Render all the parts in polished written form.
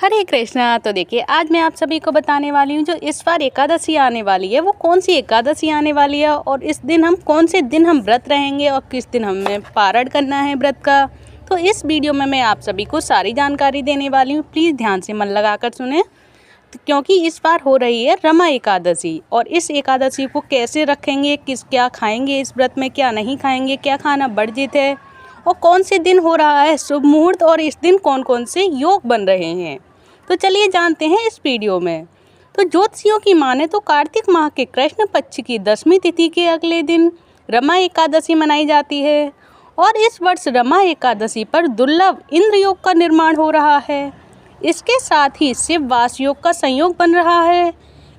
हरे कृष्णा। तो देखिए, आज मैं आप सभी को बताने वाली हूँ जो इस बार एकादशी आने वाली है वो कौन सी एकादशी आने वाली है और इस दिन हम कौन से दिन हम व्रत रहेंगे और किस दिन हमें पारण करना है व्रत का। तो इस वीडियो में मैं आप सभी को सारी जानकारी देने वाली हूँ। प्लीज़ ध्यान से मन लगाकर सुने, क्योंकि इस बार हो रही है रमा एकादशी और इस एकादशी को कैसे रखेंगे, क्या खाएंगे इस व्रत में, क्या नहीं खाएंगे, क्या खाना वर्जित है और कौन से दिन हो रहा है शुभ मुहूर्त और इस दिन कौन कौन से योग बन रहे हैं। तो चलिए जानते हैं इस वीडियो में। तो ज्योतिषियों की माने तो कार्तिक माह के कृष्ण पक्ष की 10वीं तिथि के अगले दिन रमा एकादशी मनाई जाती है और इस वर्ष रमा एकादशी पर दुर्लभ इंद्र योग का निर्माण हो रहा है। इसके साथ ही शिव वास योग का संयोग बन रहा है।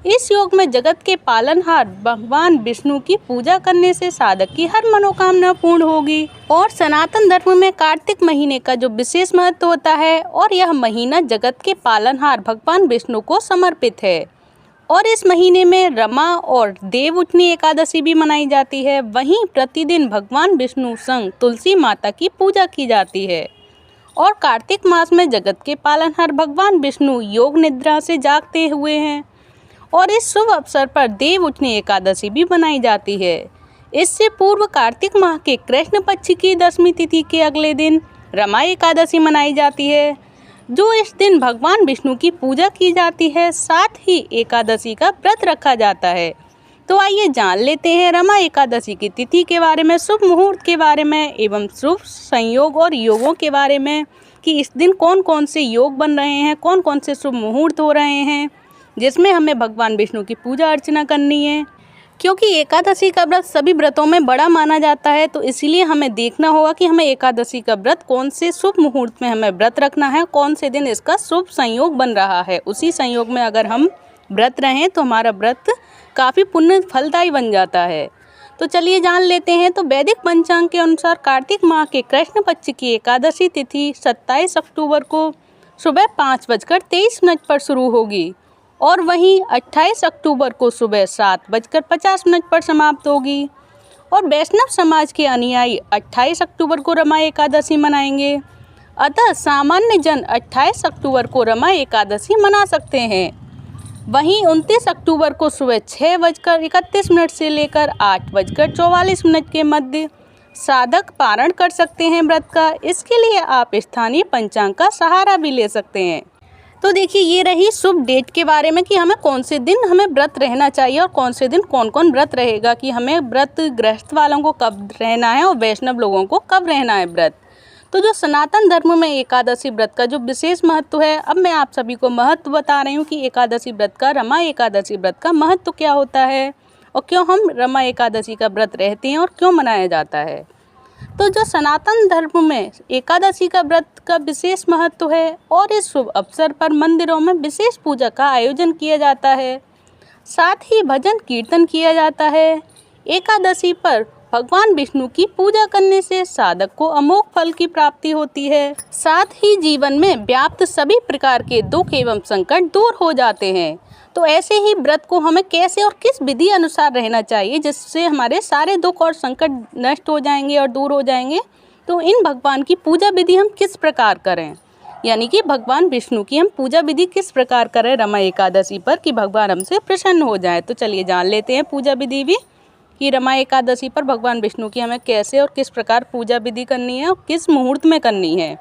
इस योग में जगत के पालनहार भगवान विष्णु की पूजा करने से साधक की हर मनोकामना पूर्ण होगी। और सनातन धर्म में कार्तिक महीने का जो विशेष महत्व होता है और यह महीना जगत के पालनहार भगवान विष्णु को समर्पित है और इस महीने में रमा और देव उठनी एकादशी भी मनाई जाती है। वहीं प्रतिदिन भगवान विष्णु संग तुलसी माता की पूजा की जाती है और कार्तिक मास में जगत के पालनहार भगवान विष्णु योग निद्रा से जागते हुए हैं और इस शुभ अवसर पर देव उठनी एकादशी भी मनाई जाती है। इससे पूर्व कार्तिक माह के कृष्ण पक्ष की 10वीं तिथि के अगले दिन रमा एकादशी मनाई जाती है, जो इस दिन भगवान विष्णु की पूजा की जाती है। साथ ही एकादशी का व्रत रखा जाता है। तो आइए जान लेते हैं रमा एकादशी की तिथि के बारे में, शुभ मुहूर्त के बारे में एवं शुभ संयोग और योगों के बारे में कि इस दिन कौन कौन से योग बन रहे हैं, कौन कौन से शुभ मुहूर्त हो रहे हैं जिसमें हमें भगवान विष्णु की पूजा अर्चना करनी है। क्योंकि एकादशी का व्रत सभी व्रतों में बड़ा माना जाता है, तो इसीलिए हमें देखना होगा कि हमें एकादशी का व्रत कौन से शुभ मुहूर्त में हमें व्रत रखना है, कौन से दिन इसका शुभ संयोग बन रहा है। उसी संयोग में अगर हम व्रत रहें तो हमारा व्रत काफ़ी पुण्य फलदायी बन जाता है। तो चलिए जान लेते हैं। तो वैदिक पंचांग के अनुसार कार्तिक माह के कृष्ण पक्ष की एकादशी तिथि 27 अक्टूबर को सुबह 5:23 पर शुरू होगी और वहीं 28 अक्टूबर को सुबह 7:50 पर समाप्त होगी। और वैष्णव समाज के अनुयायी 28 अक्टूबर को रमा एकादशी मनाएंगे। अतः सामान्य जन 28 अक्टूबर को रमा एकादशी मना सकते हैं। वहीं 29 अक्टूबर को सुबह 6:31 से लेकर 8:44 के मध्य साधक पारण कर सकते हैं व्रत का। इसके लिए आप स्थानीय पंचांग का सहारा भी ले सकते हैं। तो देखिए, ये रही शुभ डेट के बारे में कि हमें कौन से दिन हमें व्रत रहना चाहिए और कौन से दिन कौन कौन व्रत रहेगा, कि हमें व्रत गृहस्थ वालों को कब रहना है और वैष्णव लोगों को कब रहना है व्रत। तो जो सनातन धर्म में एकादशी व्रत का जो विशेष महत्व है, अब मैं आप सभी को महत्व बता रही हूँ कि एकादशी व्रत का, रमा एकादशी व्रत का महत्व क्या होता है और क्यों हम रमा एकादशी का व्रत रहते हैं और क्यों मनाया जाता है। तो जो सनातन धर्म में एकादशी का व्रत का विशेष महत्व है और इस शुभ अवसर पर मंदिरों में विशेष पूजा का आयोजन किया जाता है, साथ ही भजन कीर्तन किया जाता है। एकादशी पर भगवान विष्णु की पूजा करने से साधक को अमोघ फल की प्राप्ति होती है। साथ ही जीवन में व्याप्त सभी प्रकार के दुख एवं संकट दूर हो जाते हैं। तो ऐसे ही व्रत को हमें कैसे और किस विधि अनुसार रहना चाहिए जिससे हमारे सारे दुख और संकट नष्ट हो जाएंगे और दूर हो जाएंगे। तो इन भगवान की पूजा विधि हम किस प्रकार करें, यानी कि भगवान विष्णु की हम पूजा विधि किस प्रकार करें रमा एकादशी पर कि भगवान हमसे प्रसन्न हो जाए। तो चलिए जान लेते हैं पूजा विधि भी कि रमा एकादशी पर भगवान विष्णु की हमें कैसे और किस प्रकार पूजा विधि करनी है और किस मुहूर्त में करनी है।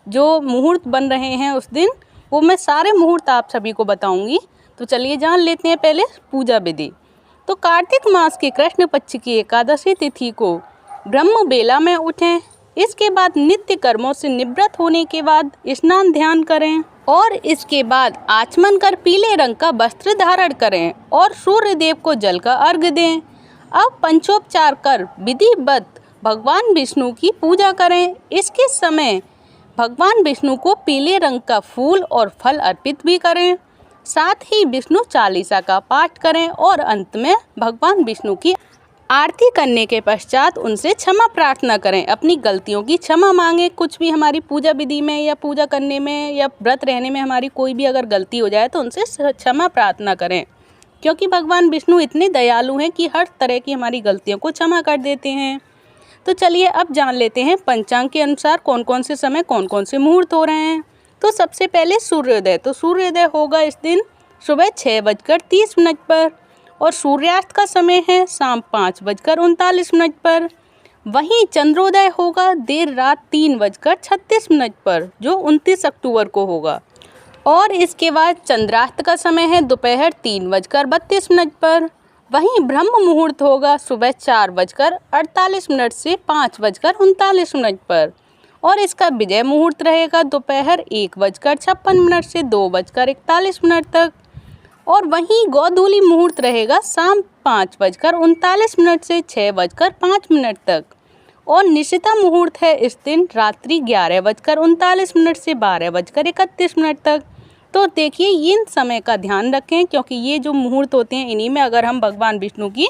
जो मुहूर्त बन रहे हैं उस दिन वो मैं सारे मुहूर्त आप सभी को बताऊंगी। तो चलिए जान लेते हैं पहले पूजा विधि। तो कार्तिक मास के कृष्ण पक्ष की एकादशी तिथि को ब्रह्म बेला में उठें। इसके बाद नित्य कर्मों से निवृत्त होने के बाद स्नान ध्यान करें और इसके बाद आचमन कर पीले रंग का वस्त्र धारण करें और सूर्य देव को जल का अर्घ्य दें। अब पंचोपचार कर विधिवत भगवान विष्णु की पूजा करें। इसके समय भगवान विष्णु को पीले रंग का फूल और फल अर्पित भी करें। साथ ही विष्णु चालीसा का पाठ करें और अंत में भगवान विष्णु की आरती करने के पश्चात उनसे क्षमा प्रार्थना करें। अपनी गलतियों की क्षमा मांगें। कुछ भी हमारी पूजा विधि में या पूजा करने में या व्रत रहने में हमारी कोई भी अगर गलती हो जाए तो उनसे क्षमा प्रार्थना करें, क्योंकि भगवान विष्णु इतने दयालु हैं कि हर तरह की हमारी गलतियों को क्षमा कर देते हैं। तो चलिए अब जान लेते हैं पंचांग के अनुसार कौन कौन से समय कौन कौन से मुहूर्त हो रहे हैं। तो सबसे पहले सूर्योदय, तो सूर्योदय होगा इस दिन सुबह 6:30 पर और सूर्यास्त का समय है शाम 5:39 पर। वहीं चंद्रोदय होगा देर रात 3:36 पर, जो 29 अक्टूबर को होगा। और इसके बाद चंद्रास्त का समय है दोपहर 3:32 पर। वहीं ब्रह्म मुहूर्त होगा सुबह 4:48 से 5:39 पर। और इसका विजय मुहूर्त रहेगा दोपहर 1:56 से 2:41 तक। और वहीं गोधूली मुहूर्त रहेगा शाम 5:39 से 6:05 तक। और निशिता मुहूर्त है इस दिन रात्रि 11:39 से 12:31 तक। तो देखिए इन समय का ध्यान रखें, क्योंकि ये जो मुहूर्त होते हैं इन्हीं में अगर हम भगवान विष्णु की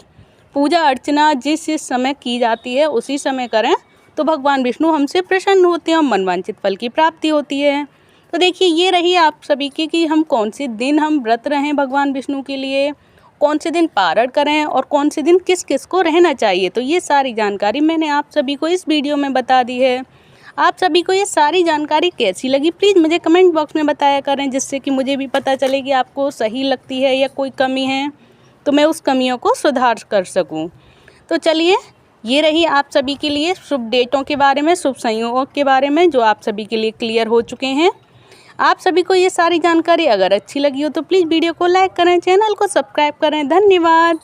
पूजा अर्चना जिस समय की जाती है उसी समय करें तो भगवान विष्णु हमसे प्रसन्न होते हैं और मनवांछित फल की प्राप्ति होती है। तो देखिए ये रही आप सभी की कि हम कौन से दिन हम व्रत रहें भगवान विष्णु के लिए, कौन से दिन पारण करें और कौन से दिन किस किस को रहना चाहिए। तो ये सारी जानकारी मैंने आप सभी को इस वीडियो में बता दी है। आप सभी को ये सारी जानकारी कैसी लगी प्लीज़ मुझे कमेंट बॉक्स में बताया करें, जिससे कि मुझे भी पता चले कि आपको सही लगती है या कोई कमी है तो मैं उस कमियों को सुधार कर सकूं। तो चलिए ये रही आप सभी के लिए शुभ डेटों के बारे में, शुभ संयोगों के बारे में जो आप सभी के लिए क्लियर हो चुके हैं। आप सभी को ये सारी जानकारी अगर अच्छी लगी हो तो प्लीज़ वीडियो को लाइक करें, चैनल को सब्सक्राइब करें। धन्यवाद।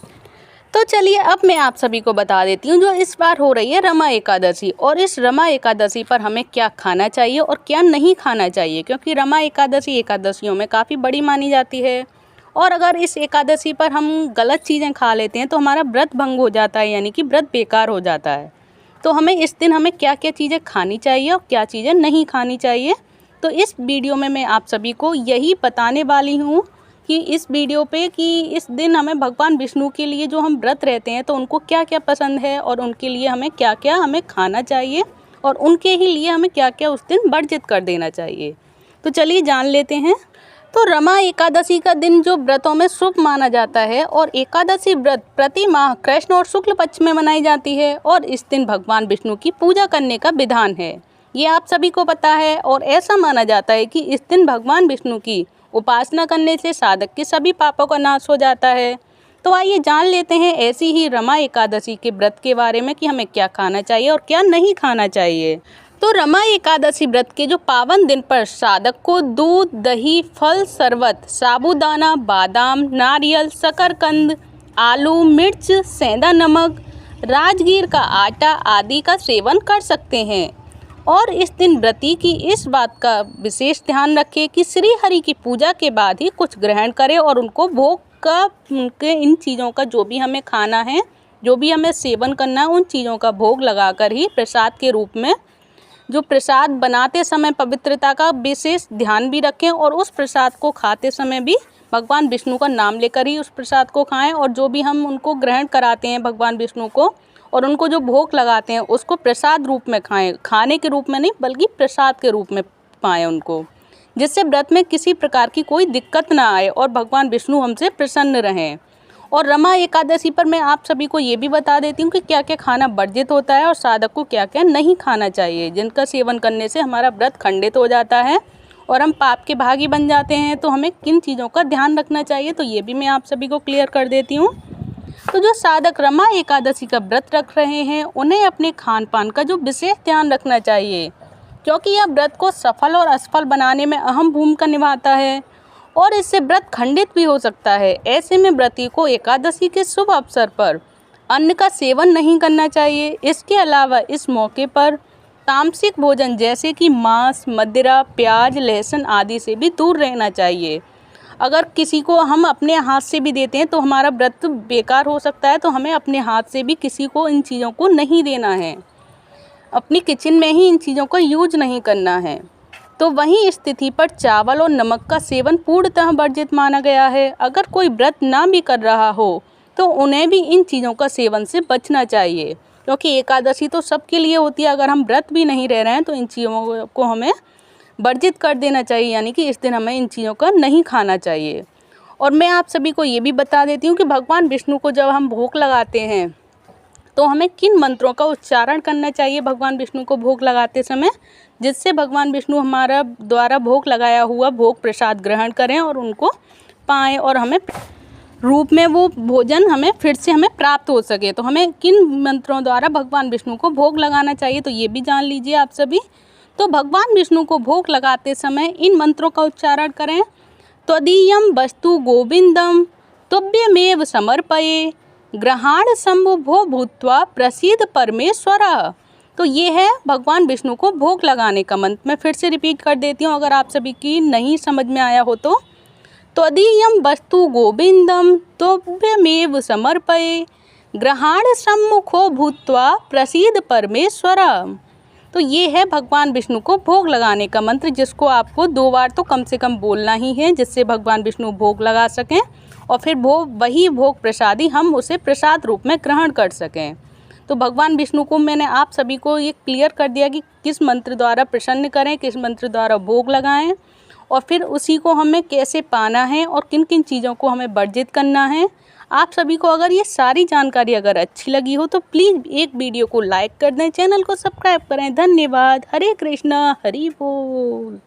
तो चलिए अब मैं आप सभी को बता देती हूँ जो इस बार हो रही है रमा एकादशी, और इस रमा एकादशी पर हमें क्या खाना चाहिए और क्या नहीं खाना चाहिए, क्योंकि रमा एकादशी एकादशियों में काफ़ी बड़ी मानी जाती है। और अगर इस एकादशी पर हम गलत चीज़ें खा लेते हैं तो हमारा व्रत भंग हो जाता है, यानी कि व्रत बेकार हो जाता है। तो हमें इस दिन हमें क्या क्या चीज़ें खानी चाहिए और क्या चीज़ें नहीं खानी चाहिए, तो इस वीडियो में मैं आप सभी को यही बताने वाली हूँ कि इस वीडियो पे कि इस दिन हमें भगवान विष्णु के लिए जो हम व्रत रहते हैं तो उनको क्या क्या पसंद है और उनके लिए हमें क्या क्या हमें खाना चाहिए और उनके ही लिए हमें क्या क्या उस दिन वर्जित कर देना चाहिए। तो चलिए जान लेते हैं। तो रमा एकादशी का दिन जो व्रतों में शुभ माना जाता है, और एकादशी व्रत प्रति माह कृष्ण और शुक्ल पक्ष में मनाई जाती है, और इस दिन भगवान विष्णु की पूजा करने का विधान है, ये आप सभी को पता है। और ऐसा माना जाता है कि इस दिन भगवान विष्णु की उपासना करने से साधक के सभी पापों का नाश हो जाता है। तो आइए जान लेते हैं ऐसी ही रमा एकादशी के व्रत के बारे में कि हमें क्या खाना चाहिए और क्या नहीं खाना चाहिए। तो रमा एकादशी व्रत के जो पावन दिन पर साधक को दूध, दही, फल, शरबत, साबूदाना, बादाम, नारियल, शकरकंद, आलू, मिर्च, सेंधा नमक, राजगीर का आटा आदि का सेवन कर सकते हैं। और इस दिन व्रती की इस बात का विशेष ध्यान रखें कि श्री हरि की पूजा के बाद ही कुछ ग्रहण करें, और उनको भोग का उनके इन चीज़ों का जो भी हमें खाना है, जो भी हमें सेवन करना है, उन चीज़ों का भोग लगाकर ही प्रसाद के रूप में जो प्रसाद बनाते समय पवित्रता का विशेष ध्यान भी रखें, और उस प्रसाद को खाते समय भी भगवान विष्णु का नाम लेकर ही उस प्रसाद को खाएं। और जो भी हम उनको ग्रहण कराते हैं भगवान विष्णु को और उनको जो भोग लगाते हैं उसको प्रसाद रूप में खाएं, खाने के रूप में नहीं बल्कि प्रसाद के रूप में पाएं उनको, जिससे व्रत में किसी प्रकार की कोई दिक्कत ना आए और भगवान विष्णु हमसे प्रसन्न रहें। और रमा एकादशी पर मैं आप सभी को ये भी बता देती हूँ कि क्या क्या खाना वर्जित होता है और साधक को क्या क्या नहीं खाना चाहिए, जिनका सेवन करने से हमारा व्रत खंडित हो जाता है और हम पाप के भागी बन जाते हैं। तो हमें किन चीज़ों का ध्यान रखना चाहिए, तो ये भी मैं आप सभी को क्लियर कर देती हूँ। तो जो साधक रमा एकादशी का व्रत रख रहे हैं उन्हें अपने खान पान का जो विशेष ध्यान रखना चाहिए, क्योंकि यह व्रत को सफल और असफल बनाने में अहम भूमिका निभाता है और इससे व्रत खंडित भी हो सकता है। ऐसे में व्रती को एकादशी के शुभ अवसर पर अन्न का सेवन नहीं करना चाहिए। इसके अलावा इस मौके पर तामसिक भोजन जैसे कि मांस, मदिरा, प्याज, लहसुन आदि से भी दूर रहना चाहिए। अगर किसी को हम अपने हाथ से भी देते हैं तो हमारा व्रत बेकार हो सकता है, तो हमें अपने हाथ से भी किसी को इन चीज़ों को नहीं देना है, अपनी किचन में ही इन चीज़ों का यूज नहीं करना है। तो वहीं स्थिति पर चावल और नमक का सेवन पूर्णतः वर्जित माना गया है। अगर कोई व्रत ना भी कर रहा हो तो उन्हें भी इन चीज़ों का सेवन से बचना चाहिए, क्योंकि एकादशी तो सबके लिए होती है। अगर हम व्रत भी नहीं रह रहे हैं तो इन चीज़ों को हमें वर्जित कर देना चाहिए, यानी कि इस दिन हमें इन चीज़ों का नहीं खाना चाहिए। और मैं आप सभी को ये भी बता देती हूँ कि भगवान विष्णु को जब हम भोग लगाते हैं तो हमें किन मंत्रों का उच्चारण करना चाहिए भगवान विष्णु को भोग लगाते समय, जिससे भगवान विष्णु हमारा द्वारा भोग लगाया हुआ भोग प्रसाद ग्रहण करें और उनको पाएँ और हमें रूप में वो भोजन हमें फिर से हमें प्राप्त हो सके। तो हमें किन मंत्रों द्वारा भगवान विष्णु को भोग लगाना चाहिए, तो ये भी जान लीजिए आप सभी। तो भगवान विष्णु को भोग लगाते समय इन मंत्रों का उच्चारण करें। त्वदीयं वस्तु गोविंदम तुभ्यमेव समर्पये ग्रहाण संभो भूत्वा प्रसीद परमेश्वर। तो ये है भगवान विष्णु को भोग लगाने का मंत्र। मैं फिर से रिपीट कर देती हूँ अगर आप सभी की नहीं समझ में आया हो तो। त्वदीयं वस्तु गोविंदम तुभ्यमेव समर्पये ग्रहाण सम्मुखो भूत्वा प्रसीद परमेश्वर। तो ये है भगवान विष्णु को भोग लगाने का मंत्र, जिसको आपको 2 बार तो कम से कम बोलना ही है, जिससे भगवान विष्णु भोग लगा सकें और फिर वही भोग प्रसादी हम उसे प्रसाद रूप में ग्रहण कर सकें। तो भगवान विष्णु को मैंने आप सभी को ये क्लियर कर दिया कि किस मंत्र द्वारा प्रसन्न करें, किस मंत्र द्वारा भोग लगाएं और फिर उसी को हमें कैसे पाना है और किन किन चीज़ों को हमें वर्जित करना है। आप सभी को अगर ये सारी जानकारी अगर अच्छी लगी हो तो प्लीज़ एक वीडियो को लाइक कर दें, चैनल को सब्सक्राइब करें। धन्यवाद। हरे कृष्णा, हरि बोल।